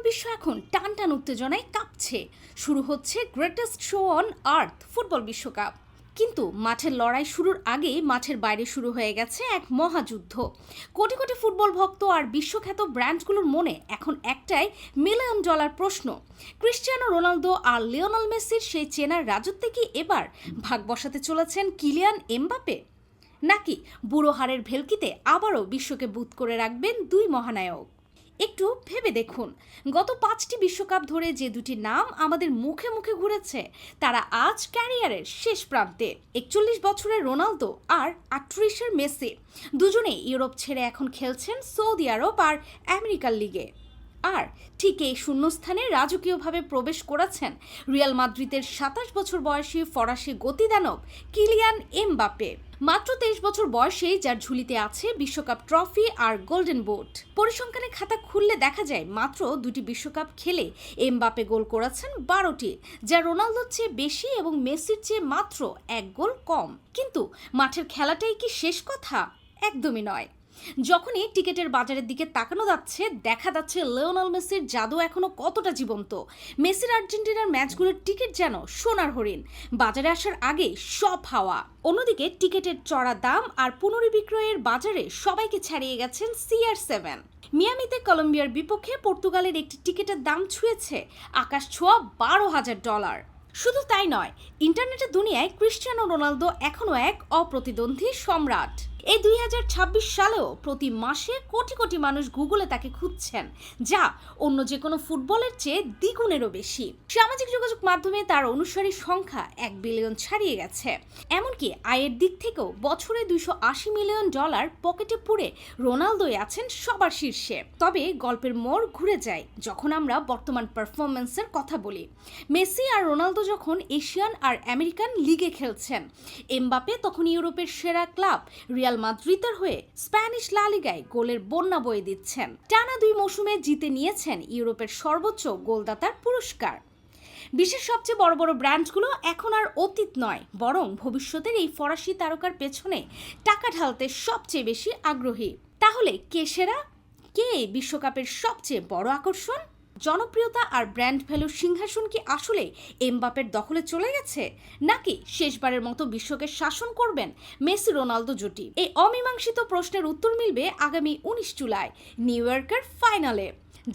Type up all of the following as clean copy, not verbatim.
বিশ্ব এখন টান টান উত্তেজনায় কাঁপছে। শুরু হচ্ছে greatest show on earth football বিশ্বকাপ। কিন্তু মাঠের লড়াই শুরুর আগেই মাঠের বাইরে শুরু হয়ে গেছে এক মহাযুদ্ধ। কোটি কোটি ফুটবল ভক্ত আর বিশ্বখ্যাত ব্র্যান্ডগুলোর মনে এখন একটাই মিলিয়ন ডলার প্রশ্ন: ক্রিস্টিয়ানো রোনালদো আর লিওনেল মেসির সেই চেনার রাজত্বে কি এবার ভাগ বসাতে চলেছেন কিলিয়ান এমবাপে, নাকি বুড়ো হাড়ের ভেলকিতে আবারও বিশ্বকে বুঁদ করে রাখবেন দুই মহানায়ক? একটু ভেবে দেখুন, গত 5টি বিশ্বকাপ ধরে যে দুটি নাম আমাদের মুখে মুখে ঘুরেছে, তারা আজ ক্যারিয়ারের শেষ প্রান্তে। 41 বছরের রোনালদো আর 38-এর মেসি দুজনেই ইউরোপ ছেড়ে এখন খেলছেন সৌদি আরব আর আমেরিকার লিগে। আর ঠিক এই শূন্যস্থানে রাজকীয়ভাবে প্রবেশ করেছেন রিয়াল মাদ্রিদের 27 বছর বয়সী ফরাসি গতিদানব কিলিয়ান এমবাপে। মাত্র 23 বছর বয়সেই যার ঝুলিতে আছে বিশ্বকাপ ট্রফি আর গোল্ডেন বুট। পরিসংখ্যানের খাতা খুললে দেখা যায় মাত্র 2টি বিশ্বকাপ খেলে এমবাপে গোল করেছেন 12টি, যা রোনালদোর চেয়ে বেশি এবং মেসির চেয়ে মাত্র 1 গোল কম। কিন্তু মাঠের খেলাটাই কি শেষ কথা? একদমই নয়। যখনই টিকেটের বাজারের দিকে তাকানো যাচ্ছে, দেখা যাচ্ছে লিওনেল মেসির জাদু এখনো কতটা জীবন্ত। মেসির আর্জেন্টিনার ম্যাচগুলোর টিকিট যেন সোনার হরিণ, বাজারে আসার আগে সব হাওয়া। অন্যদিকে টিকেটের চড়া দাম আর পুনর্বিক্রয়ের বাজারে সবাইকে ছাড়িয়ে গেছেন CR7। মিয়ামিতে কলম্বিয়ার বিপক্ষে পর্তুগালের একটি টিকিটের দাম ছুঁয়েছে আকাশ ছোঁয়া $12,000। শুধু তাই নয়, ইন্টারনেটের দুনিয়ায় ক্রিস্টিয়ানো রোনালদো এখনও এক অপ্রতিদ্বন্দ্বী সম্রাট। এই 2026 সালেও প্রতি মাসে কোটি কোটি মানুষ গুগলে তাকে খুঁজছেন, যা অন্য যে কোনো ফুটবলের চেয়ে দ্বিগুণেরও বেশি। সামাজিক যোগাযোগ মাধ্যমে তার অনুসারীর সংখ্যা 1 বিলিয়ন ছাড়িয়ে গেছে। এমনকি আয়ের দিক থেকেও বছরে $280 মিলিয়ন পকেটে পুরে রোনালদোই আছেন সবার শীর্ষে। তবে গল্পের মোড় ঘুরে যায় যখন আমরা বর্তমান পারফরম্যান্সের কথা বলি। মেসি আর রোনালদো যখন এশিয়ান আর আমেরিকান লিগে খেলছেন, এমবাপে তখন ইউরোপের সেরা ক্লাব রিয়াল মাদ্রিদের হয়ে স্প্যানিশ লা লিগায় গোলের বন্যা বয়ে দিচ্ছেন। টানা 2 মৌসুমে জিতে নিয়েছেন ইউরোপের সর্বোচ্চ গোলদাতার পুরস্কার। বিশ্বের সবচেয়ে বড় বড় ব্র্যান্ডগুলো এখন আর অতীত নয়, বরং ভবিষ্যতের এই ফরাসি তারকার পেছনে টাকা ঢালতে সবচেয়ে বেশি আগ্রহী। তাহলে কে সেরা? কে বিশ্বকাপের সবচেয়ে বড় আকর্ষণ? জনপ্রিয়তা আর ব্র্যান্ড ভ্যালুর সিংহাসন কি আসলে এমবাপের দখলে চলে গেছে, নাকি শেষবারের মতো বিশ্বকে শাসন করবেন মেসি রোনালদো জুটি? এই অমীমাংসিত প্রশ্নের উত্তর মিলবে আগামী 19 জুলাই নিউ ইয়র্কের ফাইনালে,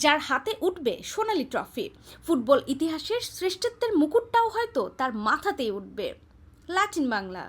যার হাতে উঠবে সোনালি ট্রফি। ফুটবল ইতিহাসের শ্রেষ্ঠত্বের মুকুটটাও হয়তো তার মাথাতেই উঠবে। লাটিন বাংলা।